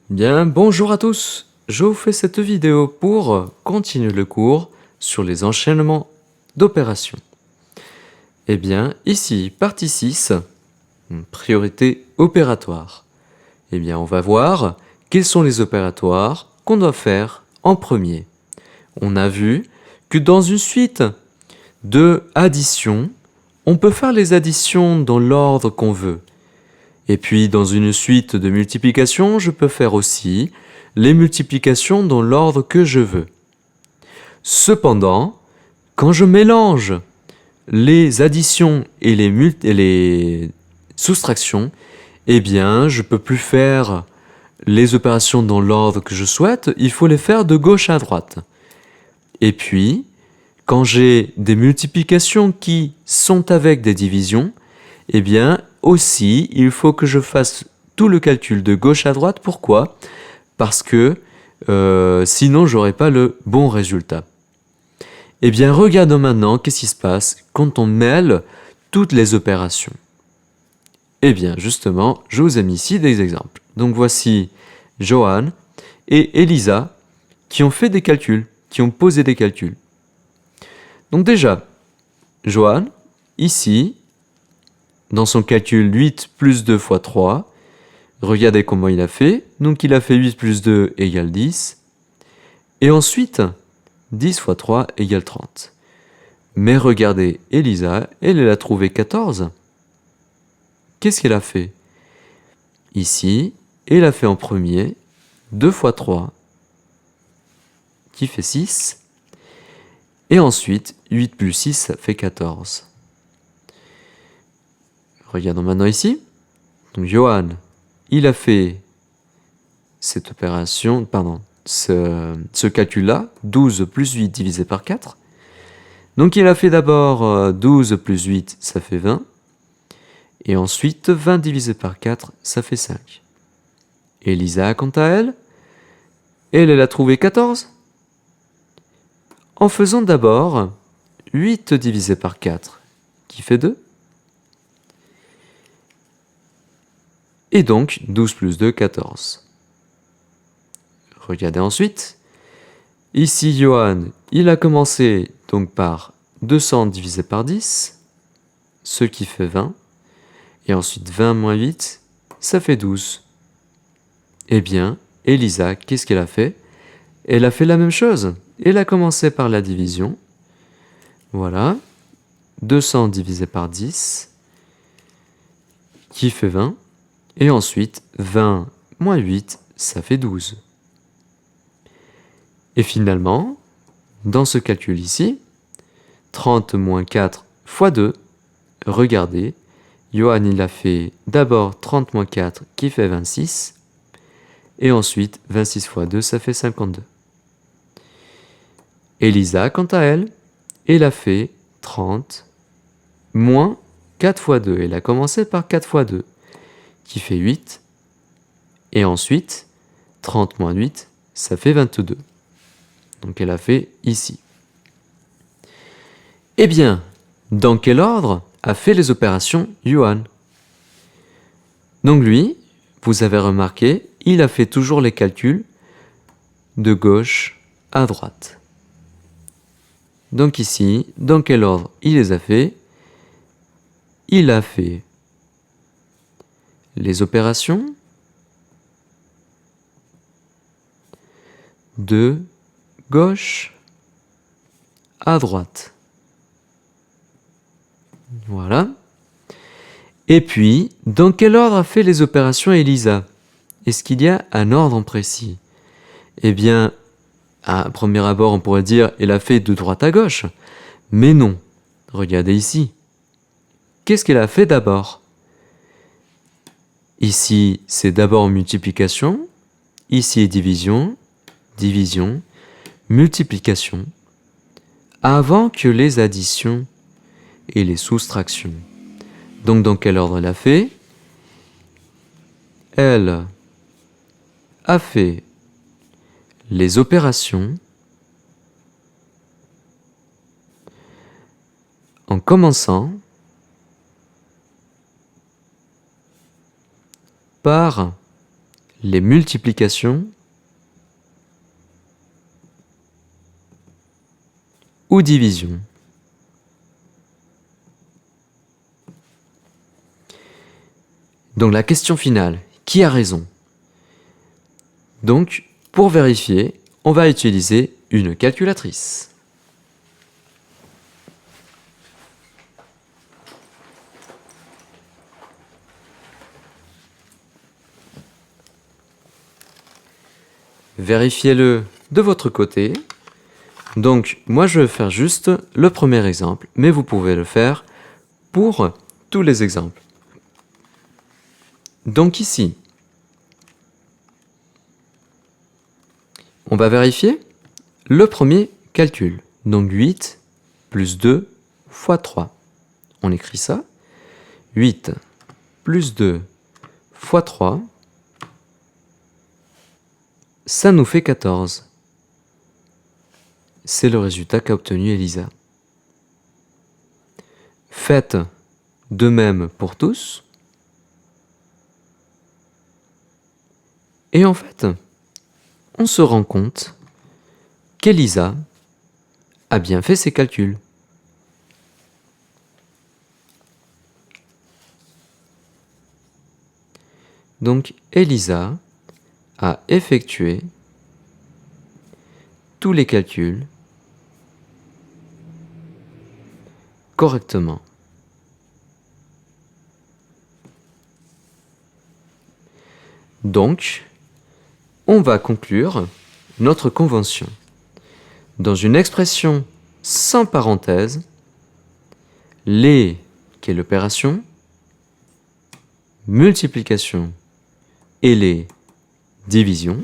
Bien, bonjour à tous. Je vous fais cette vidéo pour continuer le cours sur les enchaînements d'opérations. Eh bien, ici, partie 6, priorité opératoire. Eh bien, on va voir quels sont les opératoires qu'on doit faire en premier. On a vu que dans une suite de additions, on peut faire les additions dans l'ordre qu'on veut. Et puis, dans une suite de multiplication, je peux faire aussi les multiplications dans l'ordre que je veux. Cependant, quand je mélange les additions et les soustractions, eh bien, je ne peux plus faire les opérations dans l'ordre que je souhaite, il faut les faire de gauche à droite. Et puis, quand j'ai des multiplications qui sont avec des divisions, eh bien, aussi, il faut que je fasse tout le calcul de gauche à droite. Pourquoi ? Parce que sinon, je n'aurai pas le bon résultat. Eh bien, regardons maintenant qu'est-ce qui se passe quand on mêle toutes les opérations. Eh bien, justement, je vous ai mis ici des exemples. Donc, voici Johan et Elisa qui ont fait des calculs, qui ont posé des calculs. Donc déjà, Johan, ici, dans son calcul 8 plus 2 fois 3, regardez comment il a fait. Donc il a fait 8 plus 2 égale 10. Et ensuite, 10 fois 3 égale 30. Mais regardez, Elisa, elle a trouvé 14. Qu'est-ce qu'elle a fait? Ici, elle a fait en premier 2 fois 3, qui fait 6. Et ensuite, 8 plus 6, ça fait 14. Regardons maintenant ici. Donc Johan, il a fait cette opération, ce calcul-là, 12 plus 8 divisé par 4. Donc il a fait d'abord 12 plus 8, ça fait 20. Et ensuite, 20 divisé par 4, ça fait 5. Elisa, quant à elle, elle a trouvé 14. En faisant d'abord 8 divisé par 4, qui fait 2. Et donc, 12 plus 2, 14. Regardez ensuite. Ici, Johan, il a commencé donc par 200 divisé par 10, ce qui fait 20. Et ensuite, 20 moins 8, ça fait 12. Eh bien, Elisa, qu'est-ce qu'elle a fait? Elle a fait la même chose. Elle a commencé par la division. Voilà. 200 divisé par 10, qui fait 20. Et ensuite, 20 moins 8, ça fait 12. Et finalement, dans ce calcul ici, 30 moins 4 fois 2, regardez, Johan il a fait d'abord 30 moins 4 qui fait 26, et ensuite 26 fois 2 ça fait 52. Elisa, quant à elle, elle a fait 30 moins 4 fois 2, elle a commencé par 4 fois 2, qui fait 8, et ensuite 30 moins 8, ça fait 22. Donc elle a fait ici. Eh bien, dans quel ordre a fait les opérations Johan? Donc lui, vous avez remarqué, il a fait toujours les calculs de gauche à droite. Donc ici, dans quel ordre il les a fait? Il a fait les opérations de gauche à droite. Voilà. Et puis, dans quel ordre a fait les opérations Elisa? Est-ce qu'il y a un ordre précis? Eh bien, à premier abord, on pourrait dire elle a fait de droite à gauche. Mais non. Regardez ici. Qu'est-ce qu'elle a fait d'abord? Ici, c'est d'abord multiplication. Ici, division, division, multiplication. Avant que les additions et les soustractions. Donc, dans quel ordre elle a fait? Elle a fait les opérations en commençant par les multiplications ou divisions. Donc la question finale, qui a raison? Donc, pour vérifier, on va utiliser une calculatrice. Vérifiez-le de votre côté. Donc, moi je vais faire juste le premier exemple, mais vous pouvez le faire pour tous les exemples. Donc ici, on va vérifier le premier calcul. Donc 8 plus 2 fois 3. On écrit ça. 8 plus 2 fois 3, ça nous fait 14. C'est le résultat qu'a obtenu Elisa. Faites de même pour tous. Et en fait, on se rend compte qu'Elisa a bien fait ses calculs. Donc Elisa a effectué tous les calculs correctement. Donc, on va conclure notre convention. Dans une expression sans parenthèse, les, qui est l'opération, multiplication et les divisions,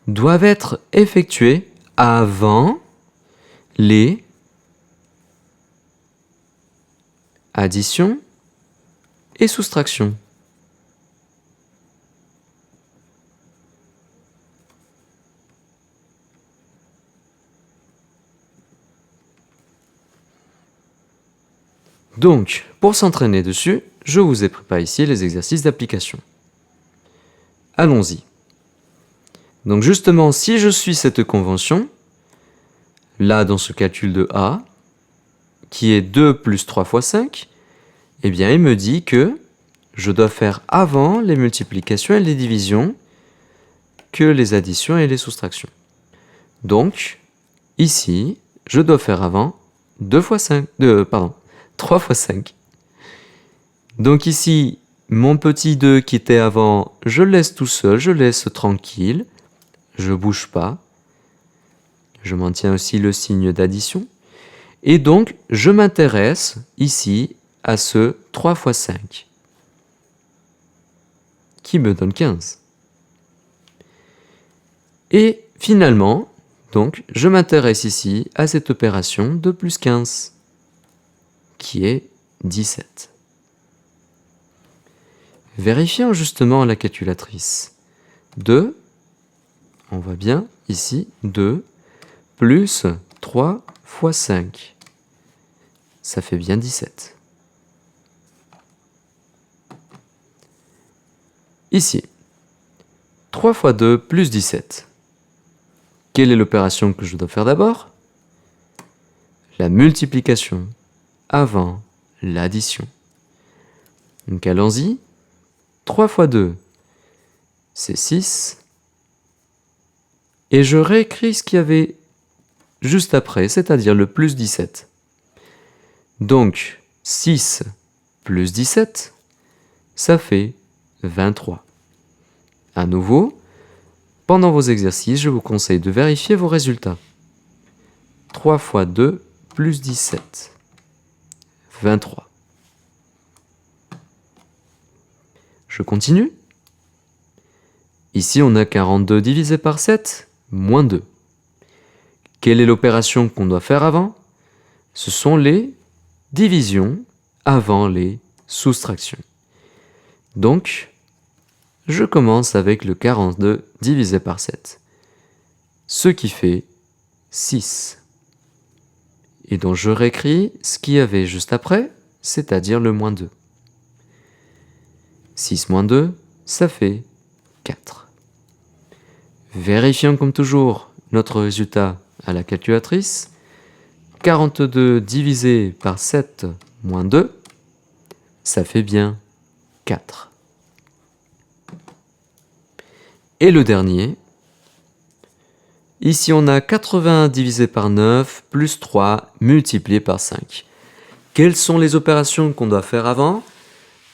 doivent être effectuées avant les additions et soustractions. Donc, pour s'entraîner dessus, je vous ai préparé ici les exercices d'application. Allons-y. Donc justement, si je suis cette convention, là dans ce calcul de A, qui est 2 plus 3 fois 5, eh bien il me dit que je dois faire avant les multiplications et les divisions que les additions et les soustractions. Donc, ici, je dois faire avant 3 fois 5. Donc ici, mon petit 2 qui était avant, je le laisse tout seul, je le laisse tranquille, je ne bouge pas. Je maintiens aussi le signe d'addition. Et donc, je m'intéresse ici à ce 3 fois 5, qui me donne 15. Et finalement, donc, je m'intéresse ici à cette opération de plus 15, qui est 17. Vérifions justement la calculatrice. 2, on voit bien ici, 2 plus 3 fois 5. Ça fait bien 17. Ici, 3 fois 2 plus 17. Quelle est l'opération que je dois faire d'abord? La multiplication avant l'addition. Donc allons-y. 3 fois 2, c'est 6. Et je réécris ce qu'il y avait juste après, c'est-à-dire le plus 17. Donc, 6 plus 17, ça fait 23. À nouveau, pendant vos exercices, je vous conseille de vérifier vos résultats. 3 fois 2 plus 17, 23. Je continue. Ici, on a 42 divisé par 7, moins 2. Quelle est l'opération qu'on doit faire avant? Ce sont les divisions avant les soustractions. Donc, je commence avec le 42 divisé par 7, ce qui fait 6. Et donc je réécris ce qu'il y avait juste après, c'est-à-dire le moins 2. 6 moins 2, ça fait 4. Vérifions comme toujours notre résultat à la calculatrice. 42 divisé par 7 moins 2, ça fait bien 4. Et le dernier, ici on a 81 divisé par 9 plus 3 multiplié par 5. Quelles sont les opérations qu'on doit faire avant?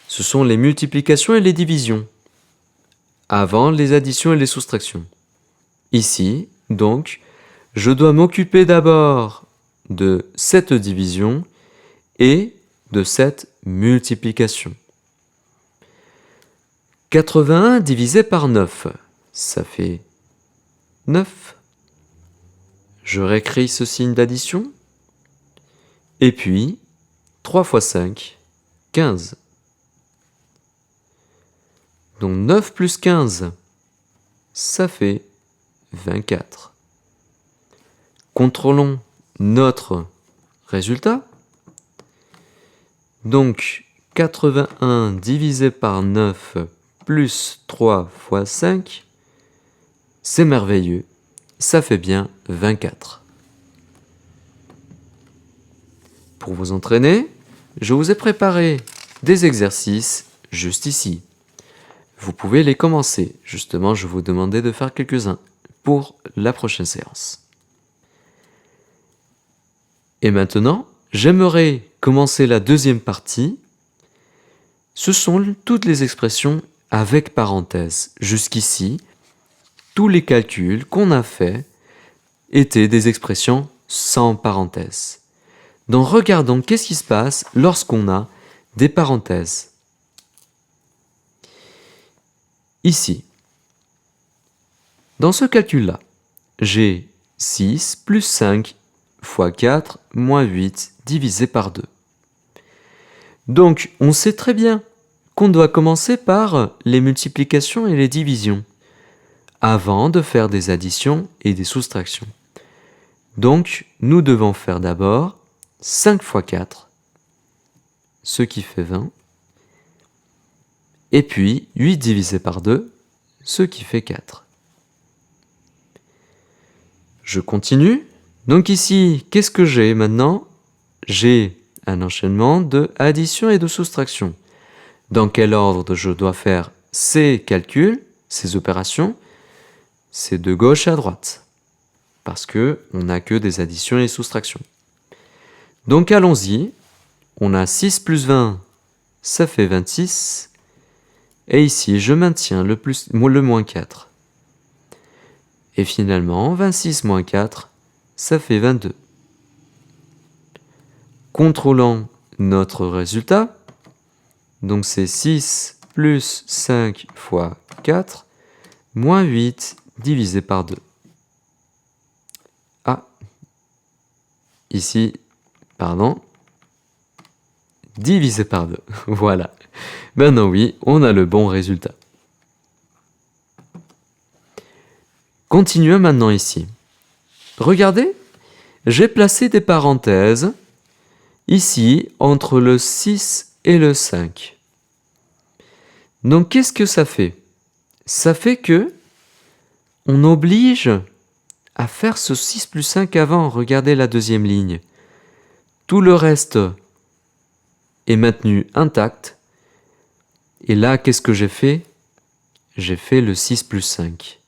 Ce sont les multiplications et les divisions. Avant les additions et les soustractions. Ici, donc, je dois m'occuper d'abord de cette division et de cette multiplication. 81 divisé par 9, ça fait 9. Je réécris ce signe d'addition. Et puis, 3 fois 5, 15. Donc 9 plus 15, ça fait 24. Contrôlons notre résultat. Donc 81 divisé par 9 plus 3 fois 5, c'est merveilleux, ça fait bien 24. Pour vous entraîner, je vous ai préparé des exercices juste ici. Vous pouvez les commencer. Justement, je vous demandais de faire quelques-uns pour la prochaine séance. Et maintenant, j'aimerais commencer la deuxième partie. Ce sont toutes les expressions avec parenthèses. Jusqu'ici, tous les calculs qu'on a faits étaient des expressions sans parenthèses. Donc regardons qu'est-ce qui se passe lorsqu'on a des parenthèses. Ici, dans ce calcul-là, j'ai 6 plus 5 fois 4 moins 8 divisé par 2. Donc, on sait très bien qu'on doit commencer par les multiplications et les divisions avant de faire des additions et des soustractions. Donc, nous devons faire d'abord 5 fois 4, ce qui fait 20. Et puis 8 divisé par 2, ce qui fait 4. Je continue. Donc ici, qu'est-ce que j'ai maintenant? J'ai un enchaînement de addition et de soustraction. Dans quel ordre je dois faire ces calculs, ces opérations? C'est de gauche à droite, parce qu'on n'a que des additions et des soustractions. Donc allons-y. On a 6 plus 20, ça fait 26. Et ici, je maintiens le moins 4. Et finalement, 26 moins 4, ça fait 22. Contrôlons notre résultat. Donc c'est 6 plus 5 fois 4, moins 8 divisé par 2. Ah, ici, pardon, divisé par 2. Voilà. Maintenant oui, on a le bon résultat. Continuons maintenant ici. Regardez, j'ai placé des parenthèses ici entre le 6 et le 5. Donc qu'est-ce que ça fait? Ça fait que on oblige à faire ce 6 plus 5 avant. Regardez la deuxième ligne. Tout le reste est maintenu intact. Et là, qu'est-ce que j'ai fait? J'ai fait le 6 plus 5.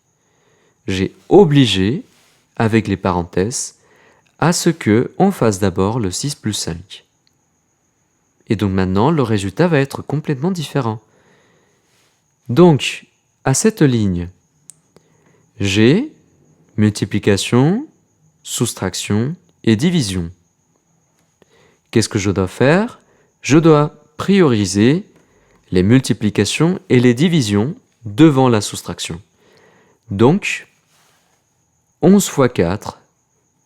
J'ai obligé, avec les parenthèses, à ce que on fasse d'abord le 6 plus 5. Et donc maintenant, le résultat va être complètement différent. Donc, à cette ligne, j'ai multiplication, soustraction et division. Qu'est-ce que je dois faire? Je dois prioriser les multiplications et les divisions devant la soustraction. Donc, 11 fois 4,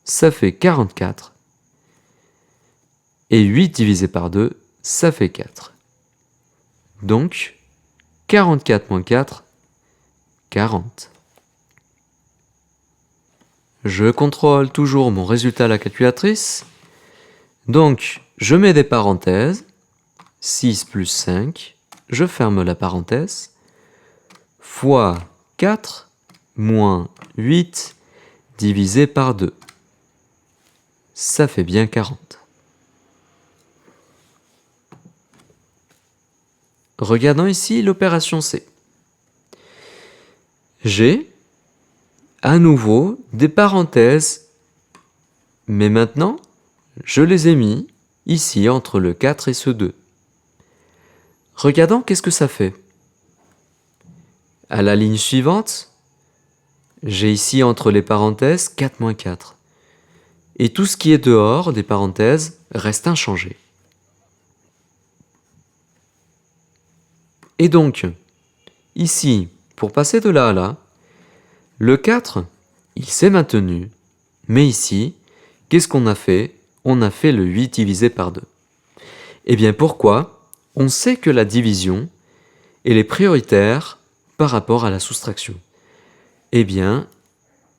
ça fait 44. Et 8 divisé par 2, ça fait 4. Donc, 44 moins 4, 40. Je contrôle toujours mon résultat à la calculatrice. Donc, je mets des parenthèses. 6 plus 5, je ferme la parenthèse, fois 4 moins 8 divisé par 2. Ça fait bien 40. Regardons ici l'opération C. J'ai à nouveau des parenthèses, mais maintenant, je les ai mis ici entre le 4 et ce 2. Regardons qu'est-ce que ça fait. À la ligne suivante, j'ai ici entre les parenthèses 4 moins 4. Et tout ce qui est dehors des parenthèses reste inchangé. Et donc, ici, pour passer de là à là, le 4, il s'est maintenu. Mais ici, qu'est-ce qu'on a fait? On a fait le 8 divisé par 2. Eh bien, pourquoi? On sait que la division, elle est prioritaire par rapport à la soustraction. Eh bien,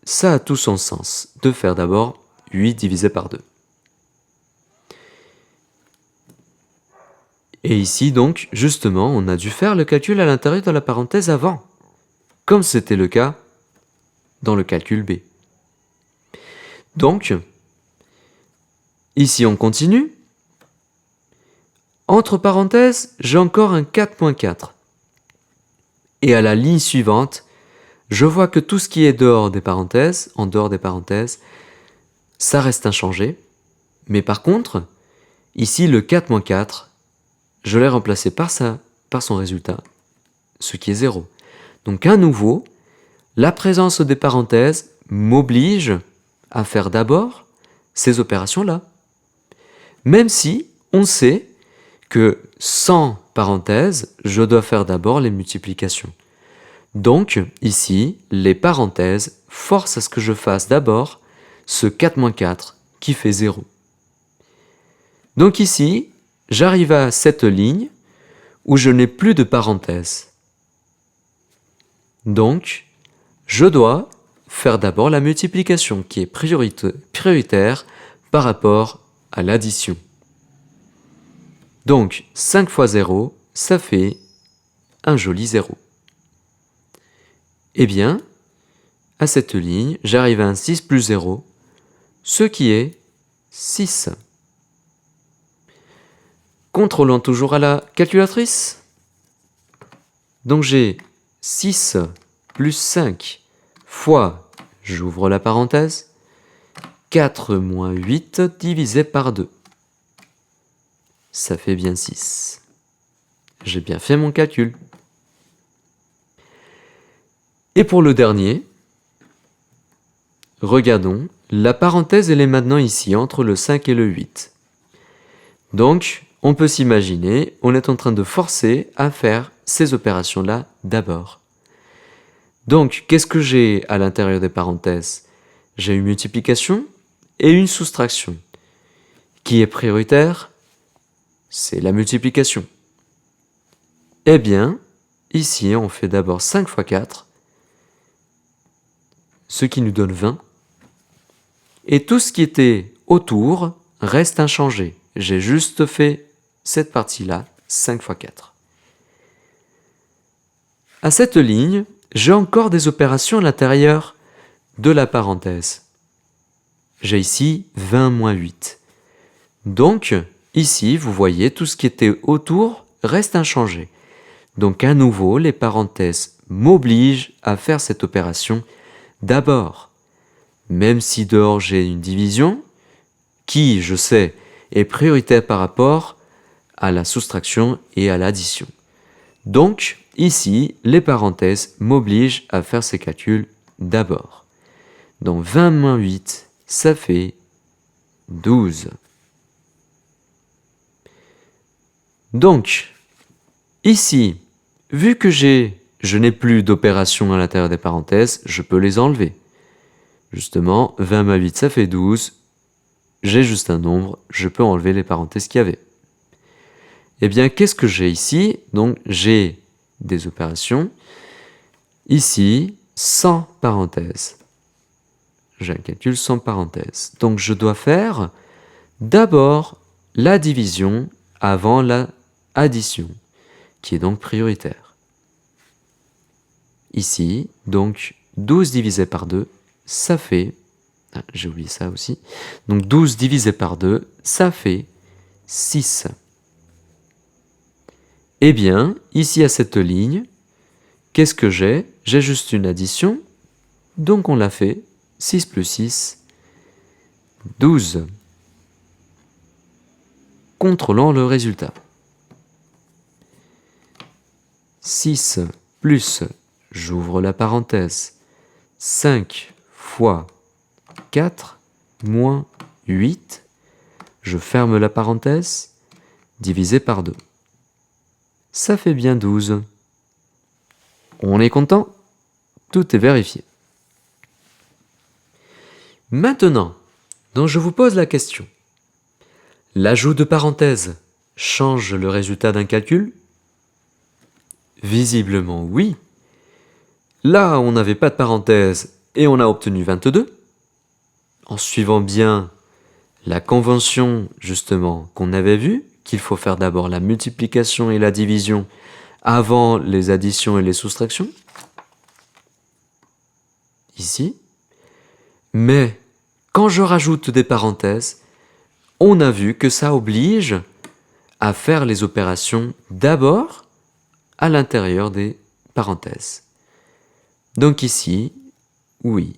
ça a tout son sens de faire d'abord 8 divisé par 2. Et ici, donc, justement, on a dû faire le calcul à l'intérieur de la parenthèse avant, comme c'était le cas dans le calcul B. Donc, ici, on continue. Entre parenthèses, j'ai encore un 4 moins 4. Et à la ligne suivante, je vois que tout ce qui est dehors des parenthèses, en dehors des parenthèses, ça reste inchangé. Mais par contre, ici, le 4 moins 4, je l'ai remplacé par son résultat, ce qui est 0. Donc à nouveau, la présence des parenthèses m'oblige à faire d'abord ces opérations-là. Même si on sait que sans parenthèses, je dois faire d'abord les multiplications. Donc ici, les parenthèses forcent à ce que je fasse d'abord ce 4 moins 4 qui fait 0. Donc ici, j'arrive à cette ligne où je n'ai plus de parenthèses. Donc, je dois faire d'abord la multiplication qui est prioritaire par rapport à l'addition. Donc, 5 fois 0, ça fait un joli 0. Eh bien, à cette ligne, j'arrive à un 6 plus 0, ce qui est 6. Contrôlons toujours à la calculatrice. Donc j'ai 6 plus 5 fois, j'ouvre la parenthèse, 4 moins 8 divisé par 2. Ça fait bien 6. J'ai bien fait mon calcul. Et pour le dernier, regardons, la parenthèse elle est maintenant ici, entre le 5 et le 8. Donc, on peut s'imaginer, on est en train de forcer à faire ces opérations-là d'abord. Donc, qu'est-ce que j'ai à l'intérieur des parenthèses? J'ai une multiplication et une soustraction. Qui est prioritaire? C'est la multiplication. Eh bien, ici, on fait d'abord 5 fois 4, ce qui nous donne 20. Et tout ce qui était autour reste inchangé. J'ai juste fait cette partie-là, 5 fois 4. À cette ligne, j'ai encore des opérations à l'intérieur de la parenthèse. J'ai ici 20 moins 8. Donc, ici, vous voyez, tout ce qui était autour reste inchangé. Donc, à nouveau, les parenthèses m'obligent à faire cette opération d'abord. Même si dehors j'ai une division, qui, je sais, est prioritaire par rapport à la soustraction et à l'addition. Donc, ici, les parenthèses m'obligent à faire ces calculs d'abord. Donc 20 moins 8, ça fait 12. Donc, ici, vu que je n'ai plus d'opérations à l'intérieur des parenthèses, je peux les enlever. Justement, 20 moins 8, ça fait 12. J'ai juste un nombre, je peux enlever les parenthèses qu'il y avait. Eh bien, qu'est-ce que j'ai ici? Donc, j'ai des opérations. Ici, sans parenthèses. J'ai un calcul sans parenthèses. Donc, je dois faire d'abord la division avant la addition, qui est donc prioritaire. Ici, donc 12 divisé par 2, ça fait... Ah, j'ai oublié ça aussi. Donc 12 divisé par 2, ça fait 6. Eh bien, ici à cette ligne, qu'est-ce que j'ai? J'ai juste une addition, donc on l'a fait. 6 plus 6, 12. Contrôlons le résultat. 6 plus, j'ouvre la parenthèse, 5 fois 4 moins 8, je ferme la parenthèse, divisé par 2. Ça fait bien 12. On est content? Tout est vérifié. Maintenant, donc je vous pose la question. L'ajout de parenthèses change le résultat d'un calcul? Visiblement oui. Là, on n'avait pas de parenthèse et on a obtenu 22. En suivant bien la convention justement qu'on avait vue, qu'il faut faire d'abord la multiplication et la division avant les additions et les soustractions. Ici. Mais quand je rajoute des parenthèses, on a vu que ça oblige à faire les opérations d'abord à l'intérieur des parenthèses. Donc ici, oui,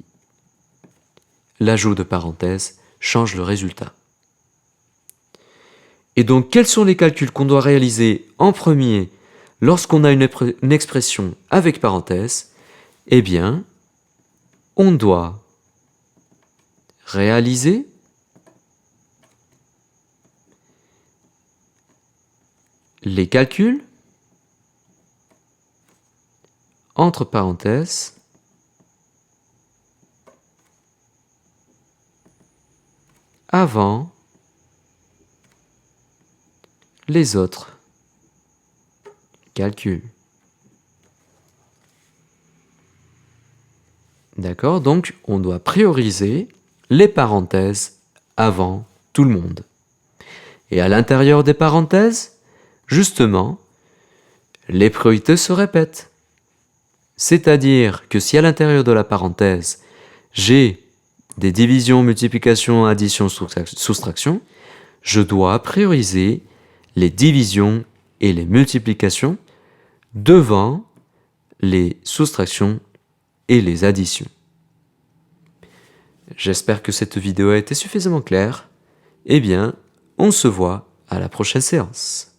l'ajout de parenthèses change le résultat. Et donc, quels sont les calculs qu'on doit réaliser en premier lorsqu'on a une expression avec parenthèses? Eh bien, on doit réaliser les calculs entre parenthèses avant les autres calculs. D'accord? Donc, on doit prioriser les parenthèses avant tout le monde. Et à l'intérieur des parenthèses, justement, les priorités se répètent. C'est-à-dire que si à l'intérieur de la parenthèse, j'ai des divisions, multiplications, additions, soustractions, je dois prioriser les divisions et les multiplications devant les soustractions et les additions. J'espère que cette vidéo a été suffisamment claire. Eh bien, on se voit à la prochaine séance.